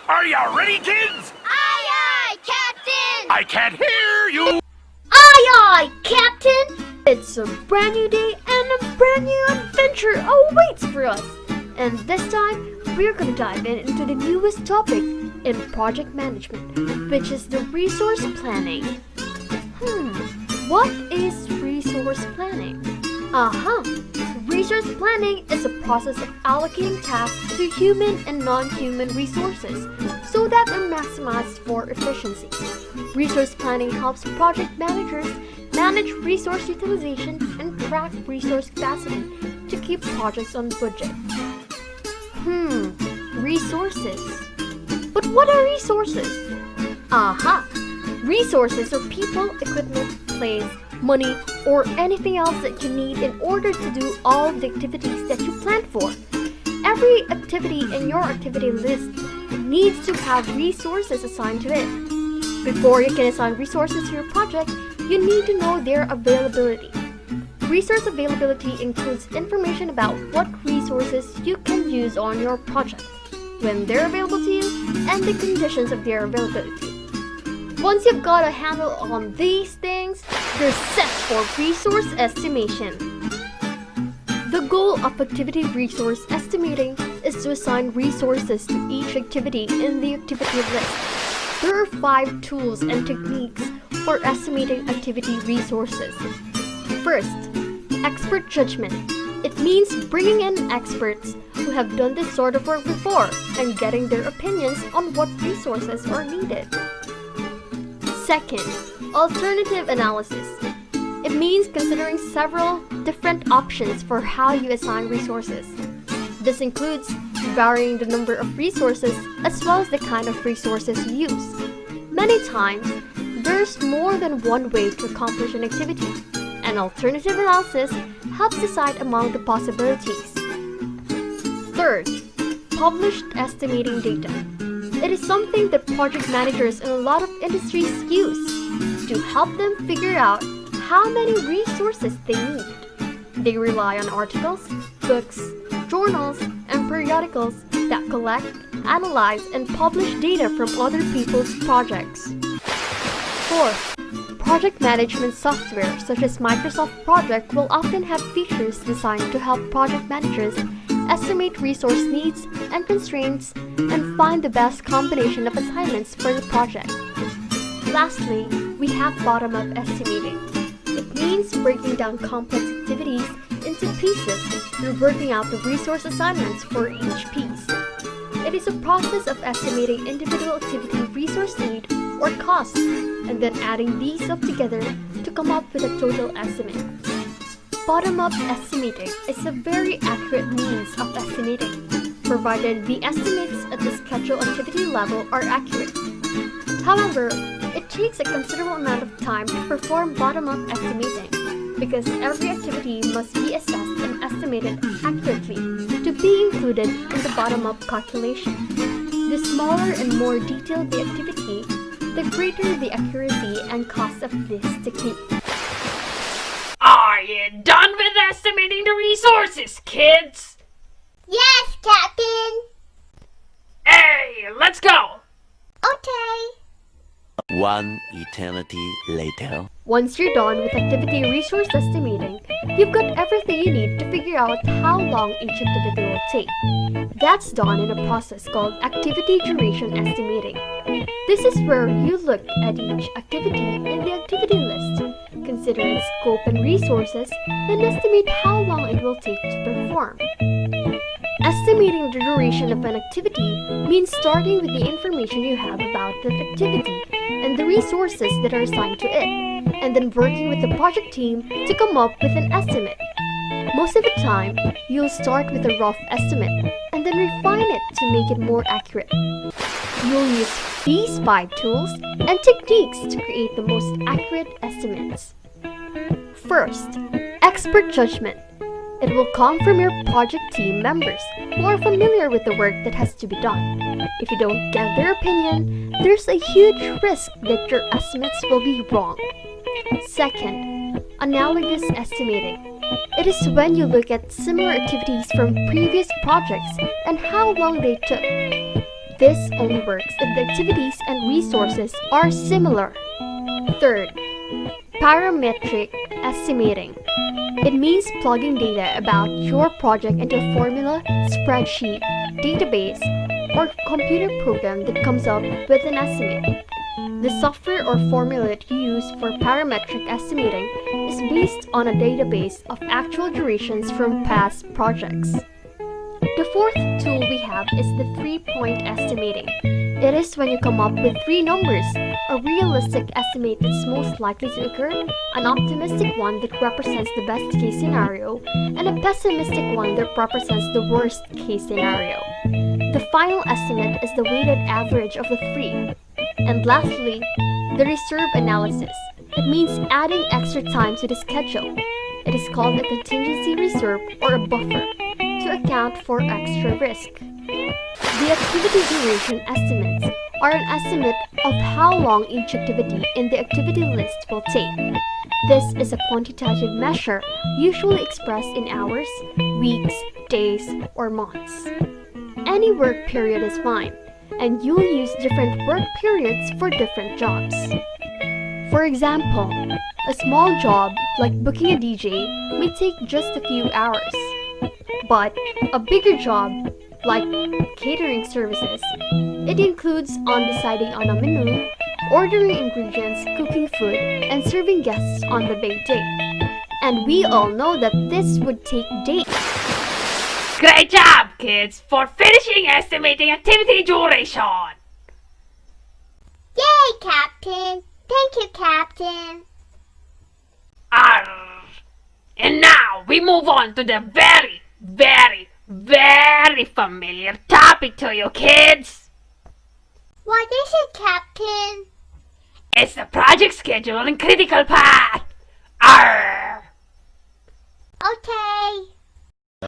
Are you ready, kids? Aye, aye, Captain! I can't hear you! Aye, aye, Captain! It's a brand new day and a brand new adventure awaits for us. And this time, we're gonna dive into the newest topic in project management, which is the resource planning. What is resource planning? Resource planning is a process of allocating tasks to human and non-human resources so that they're maximized for efficiency. Resource planning helps project managers manage resource utilization and track resource capacity to keep projects on budget. Resources. But what are resources? Resources are people, equipment, place, money, or anything else that you need in order to do all of the activities that you planned for. Every activity in your activity list needs to have resources assigned to it. Before you can assign resources to your project, you need to know their availability. Resource availability includes information about what resources you can use on your project, when they're available to you, and the conditions of their availability. Once you've got a handle on these things, you're set for resource estimation. The goal of activity resource estimating is to assign resources to each activity in the activity list. There are 5 tools and techniques for estimating activity resources. First, expert judgment. It means bringing in experts who have done this sort of work before and getting their opinions on what resources are needed. Second, alternative analysis. It means considering several different options for how you assign resources. This includes varying the number of resources as well as the kind of resources you use. Many times, there's more than one way to accomplish an activity. An alternative analysis helps decide among the possibilities. Third, published estimating data. It is something that project managers in a lot of industries use to help them figure out how many resources they need. They rely on articles, books, journals, and periodicals that collect, analyze, and publish data from other people's projects. Fourth, project management software such as Microsoft Project will often have features designed to help project managers estimate resource needs and constraints and find the best combination of assignments for the project. Lastly, we have bottom-up estimating. It means breaking down complex activities into pieces and working out the resource assignments for each piece. It is a process of estimating individual activity resource need or costs and then adding these up together to come up with a total estimate. Bottom-up estimating is a very accurate means of estimating, provided the estimates at the schedule activity level are accurate. However, it takes a considerable amount of time to perform bottom-up estimating, because every activity must be assessed and estimated accurately to be included in the bottom-up calculation. The smaller and more detailed the activity, the greater the accuracy and cost of this technique. Are you done with estimating the resources, kids? Yes, Captain! Hey, let's go! Okay. One eternity later. Once you're done with activity resource estimating, you've got everything you need to figure out how long each activity will take. That's done in a process called activity duration estimating. This is where you look at each activity in the activity list, consider its scope and resources, and estimate how long it will take to perform. Estimating the duration of an activity means starting with the information you have about that activity and the resources that are assigned to it, and then working with the project team to come up with an estimate. Most of the time, you'll start with a rough estimate and then refine it to make it more accurate. You'll use these 5 tools and techniques to create the most accurate estimates. First, expert judgment. It will come from your project team members who are familiar with the work that has to be done. If you don't get their opinion, there's a huge risk that your estimates will be wrong. Second, analogous estimating. It is when you look at similar activities from previous projects and how long they took. This only works if the activities and resources are similar. Third, parametric estimating. It means plugging data about your project into a formula, spreadsheet, database, or computer program that comes up with an estimate. The software or formula that you use for parametric estimating is based on a database of actual durations from past projects. The fourth tool we have is the 3-point estimating. It is when you come up with 3 numbers, a realistic estimate that's most likely to occur, an optimistic one that represents the best case scenario, and a pessimistic one that represents the worst case scenario. The final estimate is the weighted average of the 3. And lastly, the reserve analysis. It means adding extra time to the schedule. It is called a contingency reserve or a buffer to account for extra risk. The activity duration estimates are an estimate of how long each activity in the activity list will take. This is a quantitative measure usually expressed in hours, weeks, days, or months. Any work period is fine, and you'll use different work periods for different jobs. For example, a small job like booking a DJ may take just a few hours. But a bigger job, like catering services, it includes on deciding on a menu, ordering ingredients, cooking food, and serving guests on the big day. And we all know that this would take days. Great job, kids, for finishing estimating activity duration! Yay, Captain! Thank you, Captain! Arr. And now we move on to the very, very familiar topic to you kids! What is it, Captain? It's the project schedule and critical path! Arr. Okay.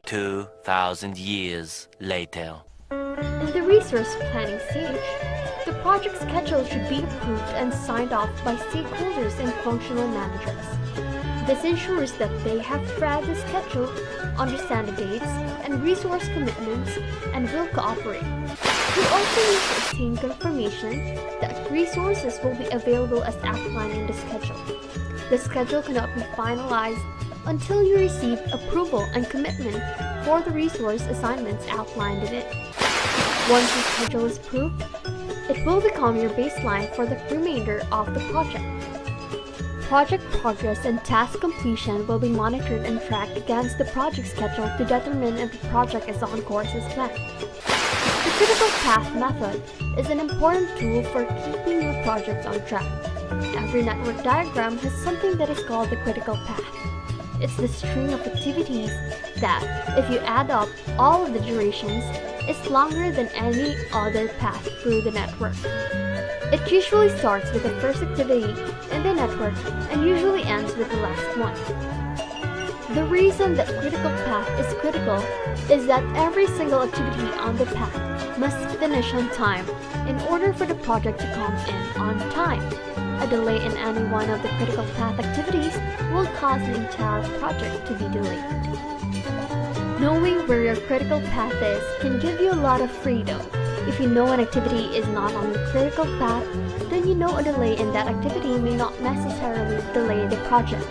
2,000 years later. In the resource planning stage, the project schedule should be approved and signed off by stakeholders and functional managers. This ensures that they have read the schedule, understand the dates and resource commitments, and will cooperate. You also need to obtain confirmation that resources will be available as outlined in the schedule. The schedule cannot be finalized until you receive approval and commitment for the resource assignments outlined in it. Once the schedule is approved, it will become your baseline for the remainder of the project. Project progress and task completion will be monitored and tracked against the project schedule to determine if the project is on course as planned. The critical path method is an important tool for keeping your projects on track. Every network diagram has something that is called the critical path. It's the string of activities that, if you add up all of the durations, is longer than any other path through the network. It usually starts with the first activity in the network and usually ends with the last one. The reason that critical path is critical is that every single activity on the path must finish on time in order for the project to come in on time. A delay in any one of the critical path activities will cause the entire project to be delayed. Knowing where your critical path is can give you a lot of freedom. If you know an activity is not on the critical path, then you know a delay in that activity may not necessarily delay the project.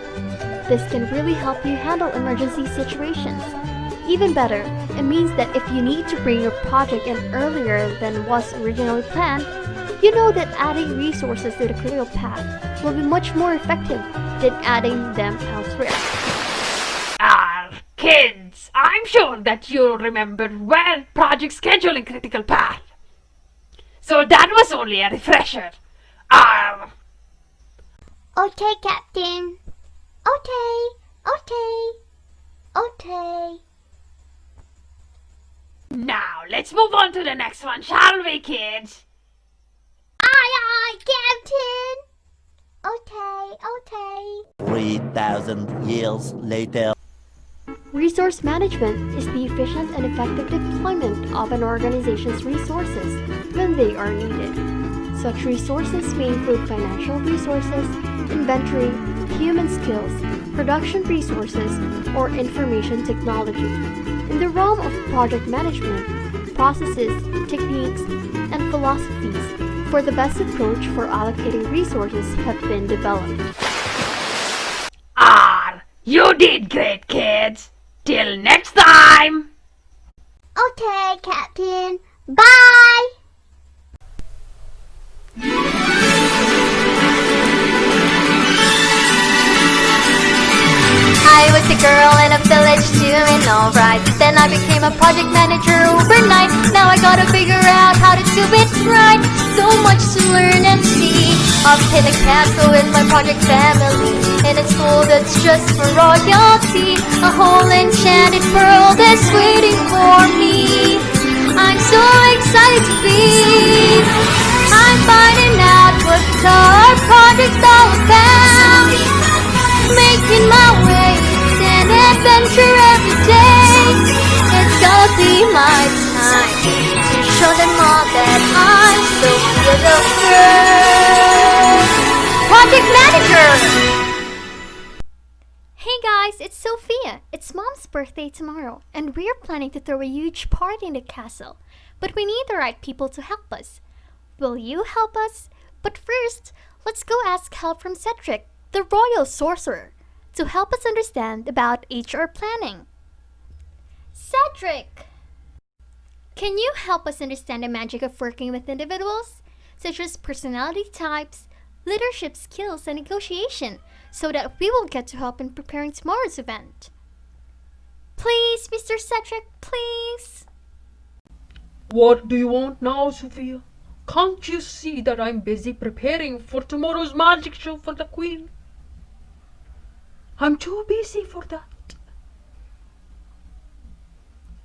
This can really help you handle emergency situations. Even better, it means that if you need to bring your project in earlier than was originally planned, you know that adding resources to the critical path will be much more effective than adding them elsewhere. Kids, I'm sure that you remember well project schedule and critical path. So that was only a refresher. Okay, Captain. Okay. Now, let's move on to the next one, shall we, kids? Aye, Captain. Okay. 3,000 years later. Resource management is the efficient and effective deployment of an organization's resources when they are needed. Such resources may include financial resources, inventory, human skills, production resources, or information technology. In the realm of project management, processes, techniques, and philosophies for the best approach for allocating resources have been developed. You did great, kids. Till next time. Okay, Captain. Bye! I was a girl in a village doing alright. Then I became a project manager overnight. Now I gotta figure out how to do it right. So much to learn and see. Up in a castle with my project family. In a school that's just for royalty. A whole enchanted world is waiting for me. I'm so excited to be. I'm finding out what our project's all about. Making my way, an adventure every day. It's gonna be my time to show them all that I'm Sophia the First Project Manager. Hey guys, it's Sophia. It's Mom's birthday tomorrow, and we're planning to throw a huge party in the castle. But we need the right people to help us. Will you help us? But first, let's go ask help from Cedric, the royal sorcerer, to help us understand about HR planning. Cedric! Can you help us understand the magic of working with individuals, such as personality types, leadership skills, and negotiation, so that we will get to help in preparing tomorrow's event? Please, Mr. Cedric, please. What do you want now, Sophia? Can't you see that I'm busy preparing for tomorrow's magic show for the Queen? I'm too busy for that.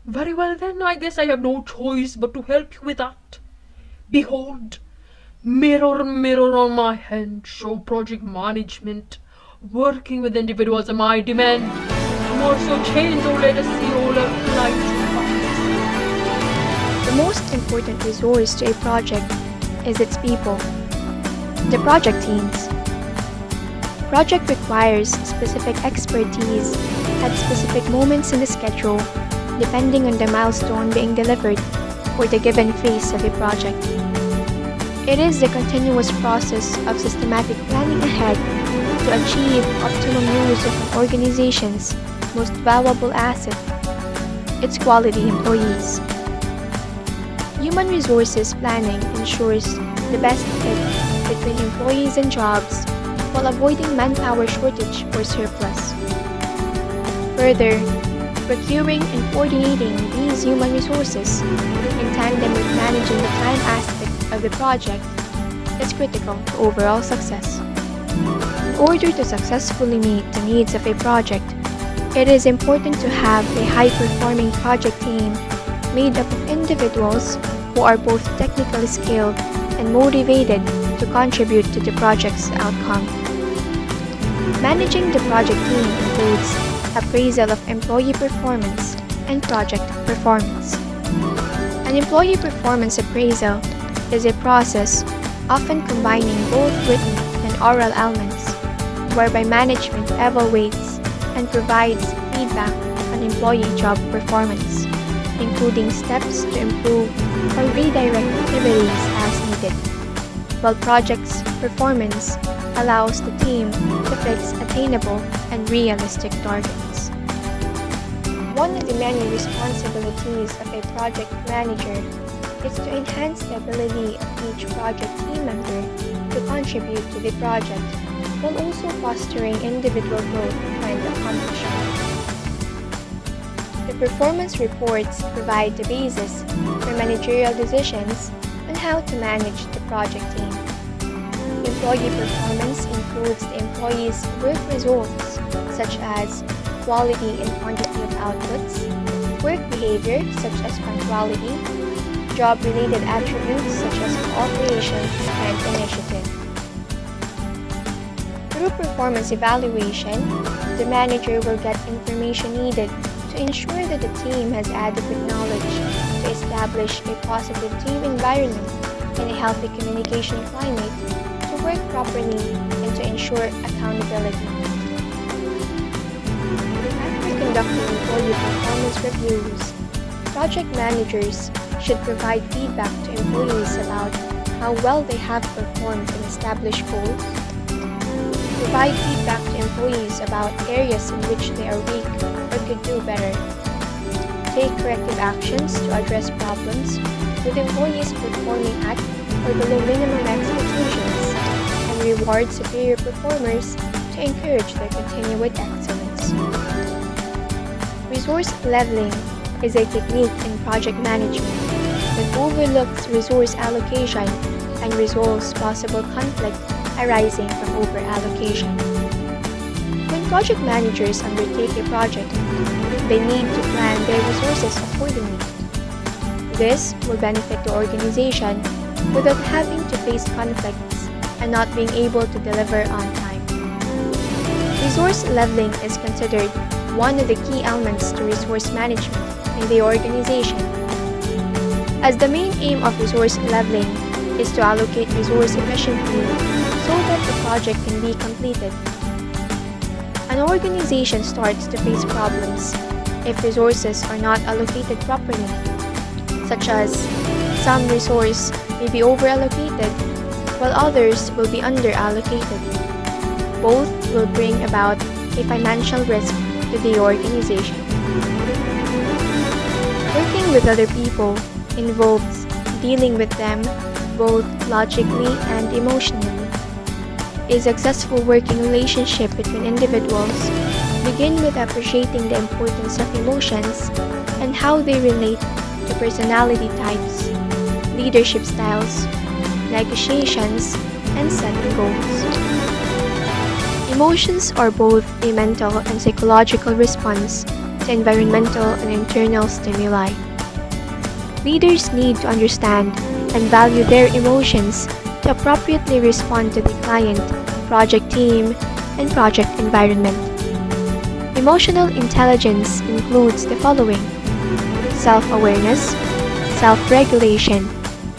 Very well then, I guess I have no choice but to help you with that. Behold, mirror, mirror on my hand, show project management. Working with individuals are my demand. More so change or let us see all our light. The most important resource to a project is its people, the project teams. Project requires specific expertise at specific moments in the schedule, depending on the milestone being delivered for the given phase of a project. It is the continuous process of systematic planning ahead to achieve optimum use of an organization's most valuable asset, its quality employees. Human resources planning ensures the best fit between employees and jobs while avoiding manpower shortage or surplus. Further, procuring and coordinating these human resources in tandem with managing the time aspect of the project is critical to overall success. In order to successfully meet the needs of a project, it is important to have a high-performing project team made up of individuals who are both technically skilled and motivated to contribute to the project's outcome. Managing the project team includes appraisal of employee performance and project performance. An employee performance appraisal is a process often combining both written and oral elements, whereby management evaluates and provides feedback on employee job performance, including steps to improve or redirect activities as needed, while project's performance allows the team to fix attainable and realistic targets. One of the many responsibilities of a project manager is to enhance the ability of each project team member to contribute to the project, while also fostering individual growth and accomplishment. The performance reports provide the basis for managerial decisions on how to manage the project team. Employee performance includes the employee's work results, such as quality and quantity of outputs, work behavior, such as punctuality, job-related attributes, such as cooperation and initiative. Through performance evaluation, the manager will get information needed to ensure that the team has adequate knowledge to establish a positive team environment and a healthy communication climate to work properly and to ensure accountability. After conducting employee performance reviews, project managers should provide feedback to employees about about how well they have performed in established goals. Provide feedback to employees about areas in which they are weak or could do better. Take corrective actions to address problems with employees performing at or below minimum expectations, and reward superior performers to encourage their continued excellence. Resource leveling is a technique in project management that overlooks resource allocation and resolves possible conflict arising from over-allocation. When project managers undertake a project, they need to plan their resources accordingly. This will benefit the organization without having to face conflicts and not being able to deliver on time. Resource leveling is considered one of the key elements to resource management in the organization, as the main aim of resource leveling is to allocate resource efficiently so that the project can be completed. An organization starts to face problems if resources are not allocated properly, such as some resource may be over-allocated while others will be under-allocated. Both will bring about a financial risk to the organization. Working with other people involves dealing with them both logically and emotionally. A successful working relationship between individuals begin with appreciating the importance of emotions and how they relate to personality types, leadership styles, negotiations, and setting goals. Emotions are both a mental and psychological response to environmental and internal stimuli. Leaders need to understand and value their emotions to appropriately respond to the client, project team, and project environment. Emotional intelligence includes the following: self-awareness, self-regulation,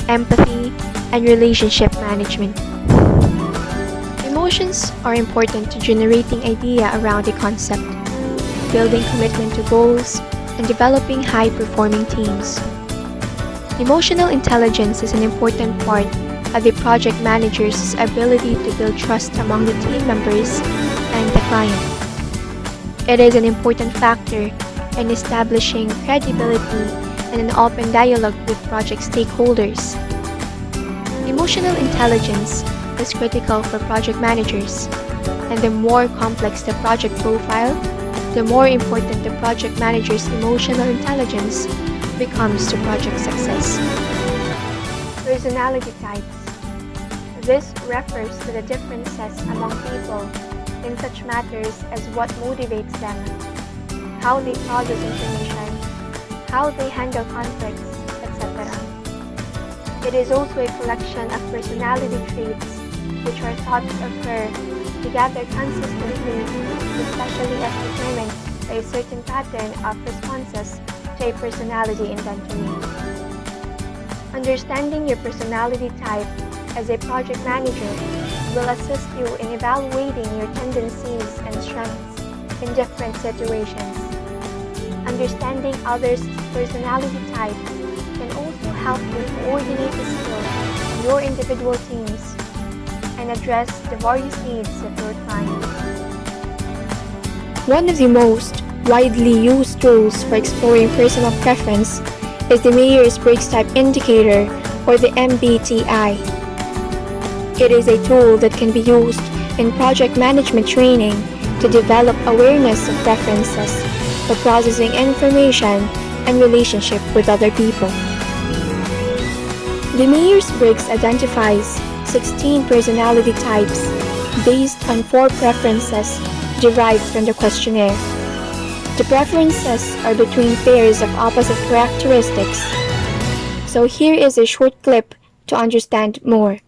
empathy, and relationship management. Emotions are important to generating idea around a concept, building commitment to goals, and developing high-performing teams. Emotional intelligence is an important part of the project manager's ability to build trust among the team members and the client. It is an important factor in establishing credibility and an open dialogue with project stakeholders. Emotional intelligence is critical for project managers, and the more complex the project profile, the more important the project manager's emotional intelligence becomes to project success. Personality types. This refers to the differences among people in such matters as what motivates them, how they process information, how they handle conflicts, etc. It is also a collection of personality traits which are thought to occur together consistently, especially as determined by a certain pattern of responses to a personality inventory. Understanding your personality type as a project manager will assist you in evaluating your tendencies and strengths in different situations. Understanding others' personality types can also help you coordinate the skills of your individual teams and address the various needs of your clients. One of the most widely used tools for exploring personal preference is the Myers-Briggs Type Indicator, or the MBTI. It is a tool that can be used in project management training to develop awareness of preferences for processing information and relationship with other people. The Myers-Briggs identifies 16 personality types based on 4 preferences derived from the questionnaire. The preferences are between pairs of opposite characteristics. So here is a short clip to understand more.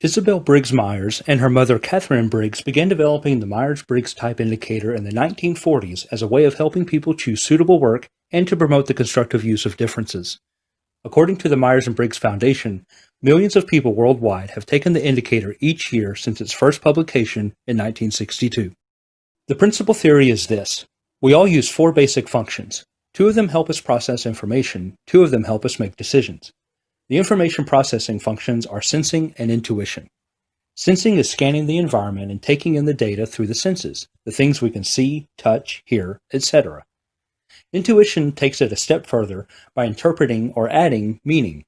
Isabel Briggs Myers and her mother Catherine Briggs began developing the Myers-Briggs Type Indicator in the 1940s as a way of helping people choose suitable work and to promote the constructive use of differences. According to the Myers and Briggs Foundation, millions of people worldwide have taken the indicator each year since its first publication in 1962. The principal theory is this: we all use 4 basic functions. 2 of them help us process information, 2 of them help us make decisions. The information processing functions are sensing and intuition. Sensing is scanning the environment and taking in the data through the senses, the things we can see, touch, hear, etc. Intuition takes it a step further by interpreting or adding meaning.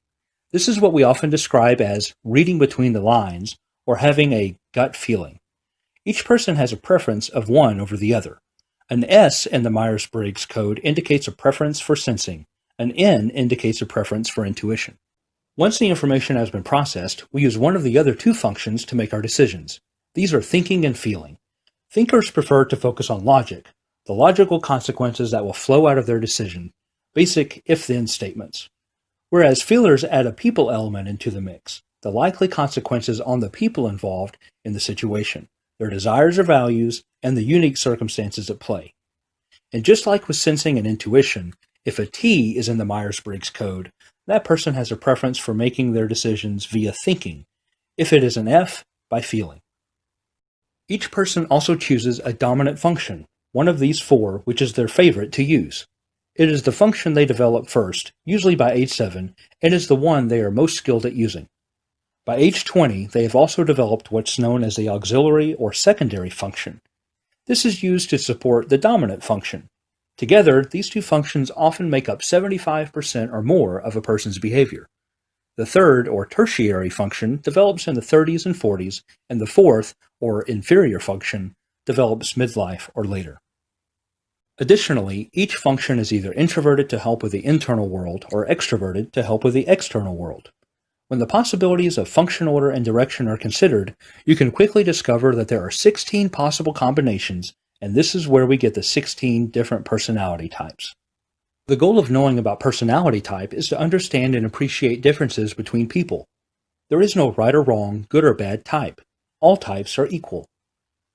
This is what we often describe as reading between the lines or having a gut feeling. Each person has a preference of one over the other. An S in the Myers-Briggs code indicates a preference for sensing. An N indicates a preference for intuition. Once the information has been processed, we use one of the other two functions to make our decisions. These are thinking and feeling. Thinkers prefer to focus on logic, the logical consequences that will flow out of their decision, basic if-then statements. Whereas feelers add a people element into the mix, the likely consequences on the people involved in the situation, their desires or values, and the unique circumstances at play. And just like with sensing and intuition, if a T is in the Myers-Briggs code, that person has a preference for making their decisions via thinking. If it is an F, by feeling. Each person also chooses a dominant function, one of these four, which is their favorite to use. It is the function they develop first, usually by age 7, and is the one they are most skilled at using. By age 20, they have also developed what's known as the auxiliary or secondary function. This is used to support the dominant function. Together, these two functions often make up 75% or more of a person's behavior. The third, or tertiary function, develops in the 30s and 40s, and the fourth, or inferior function, develops midlife or later. Additionally, each function is either introverted to help with the internal world or extroverted to help with the external world. When the possibilities of function order and direction are considered, you can quickly discover that there are 16 possible combinations, and this is where we get the 16 different personality types. The goal of knowing about personality type is to understand and appreciate differences between people. There is no right or wrong, good or bad type. All types are equal.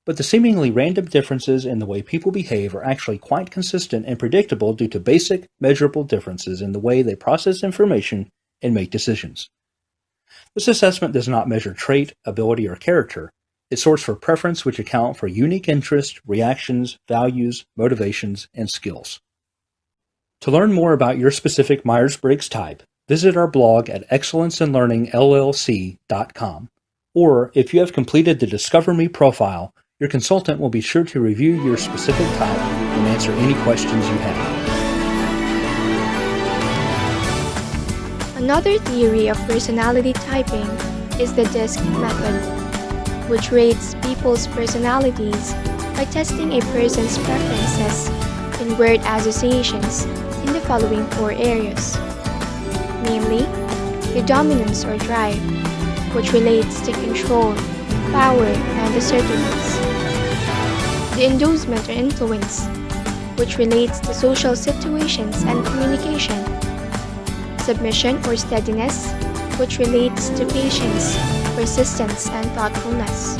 But the seemingly random differences in the way people behave are actually quite consistent and predictable due to basic, measurable differences in the way they process information and make decisions. This assessment does not measure trait, ability, or character. It sorts for preference, which account for unique interests, reactions, values, motivations, and skills. To learn more about your specific Myers-Briggs type, visit our blog at excellenceinlearningllc.com. Or, if you have completed the Discover Me profile, your consultant will be sure to review your specific type and answer any questions you have. Another theory of personality typing is the DISC method, which rates people's personalities by testing a person's preferences in word associations in the following 4 areas, namely, the dominance or drive, which relates to control, power, and assertiveness, the endorsement or influence, which relates to social situations and communication, submission or steadiness, which relates to patience, persistence, and thoughtfulness,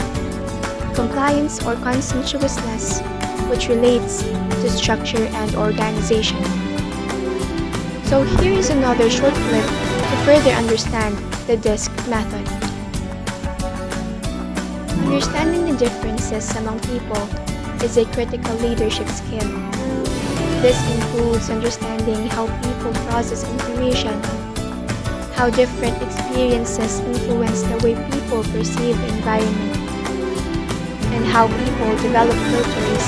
compliance or conscientiousness, which relates to structure and organization. So here is another short clip to further understand the DISC method. Understanding the differences among people is a critical leadership skill. This includes understanding how people process information, how different experiences influence the way people perceive the environment, and how people develop filters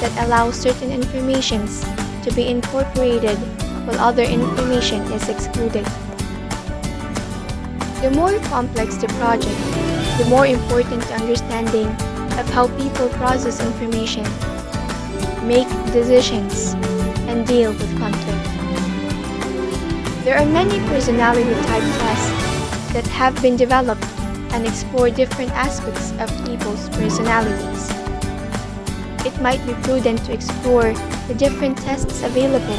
that allow certain informations to be incorporated while other information is excluded. The more complex the project, the more important the understanding of how people process information, make decisions, and deal with conflict. There are many personality type tests that have been developed and explore different aspects of people's personalities. It might be prudent to explore the different tests available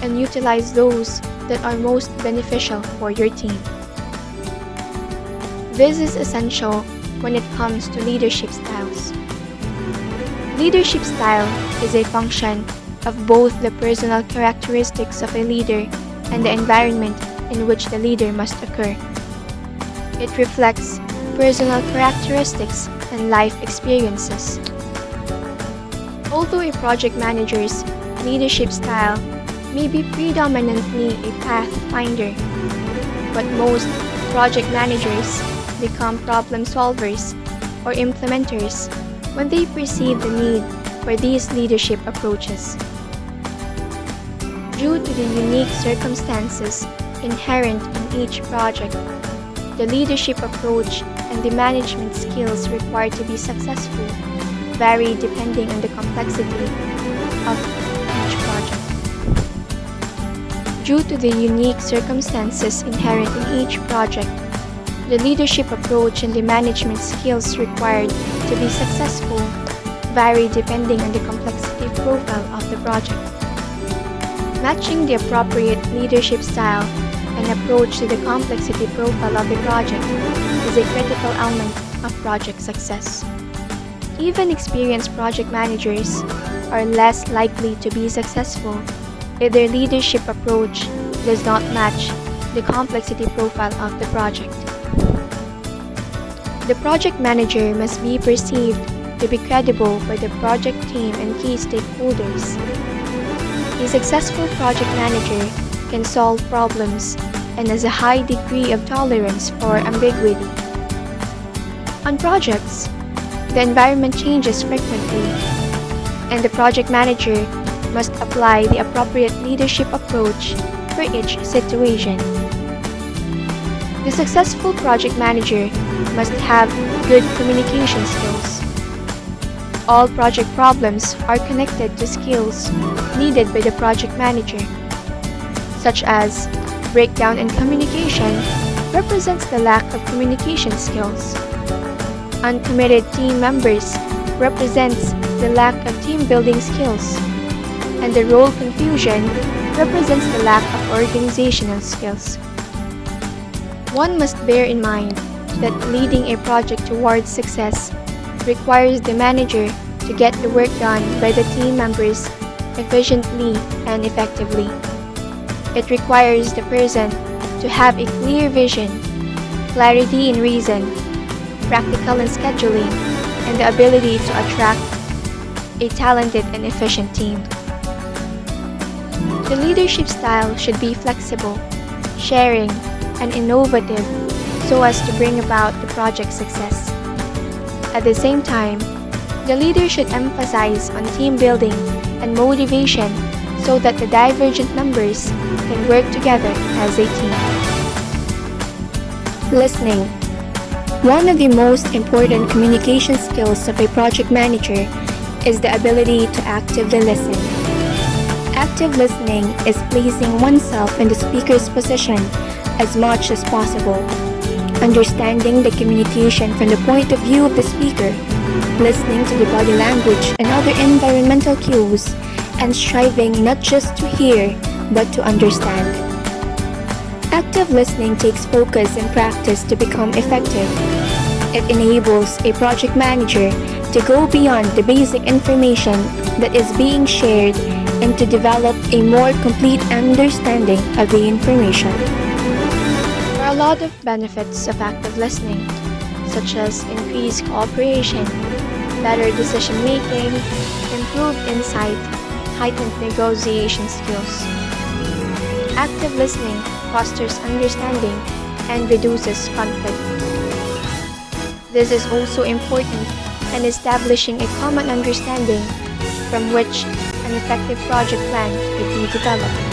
and utilize those that are most beneficial for your team. This is essential when it comes to leadership styles. Leadership style is a function of both the personal characteristics of a leader and the environment in which the leader must occur. It reflects personal characteristics and life experiences. Although a project manager's leadership style may be predominantly a pathfinder, but most project managers become problem solvers or implementers when they perceive the need for these leadership approaches. Due to the unique circumstances inherent in each project, the leadership approach and the management skills required to be successful vary depending on the complexity of each project. Due to the unique circumstances inherent in each project, the leadership approach and the management skills required to be successful vary depending on the complexity profile of the project. Matching the appropriate leadership style and approach to the complexity profile of the project is a critical element of project success. Even experienced project managers are less likely to be successful if their leadership approach does not match the complexity profile of the project. The project manager must be perceived to be credible by the project team and key stakeholders. A successful project manager can solve problems and has a high degree of tolerance for ambiguity. On projects, the environment changes frequently, and the project manager must apply the appropriate leadership approach for each situation. The successful project manager must have good communication skills. All project problems are connected to skills needed by the project manager, such as breakdown in communication represents the lack of communication skills. Uncommitted team members represents the lack of team building skills, and the role confusion represents the lack of organizational skills. One must bear in mind that leading a project towards success requires the manager to get the work done by the team members efficiently and effectively. It requires the person to have a clear vision, clarity in reason, practical in scheduling, and the ability to attract a talented and efficient team. The leadership style should be flexible, sharing, and innovative so as to bring about the project success. At the same time, the leader should emphasize on team building and motivation so that the divergent members can work together as a team. Listening. One of the most important communication skills of a project manager is the ability to actively listen. Active listening is placing oneself in the speaker's position as much as possible, understanding the communication from the point of view of the speaker, listening to the body language and other environmental cues, and striving not just to hear, but to understand. Active listening takes focus and practice to become effective. It enables a project manager to go beyond the basic information that is being shared and to develop a more complete understanding of the information. There are a lot of benefits of active listening, such as increased cooperation, better decision-making, improved insight, heightened negotiation skills. Active listening fosters understanding and reduces conflict. This is also important in establishing a common understanding from which an effective project plan could be developed.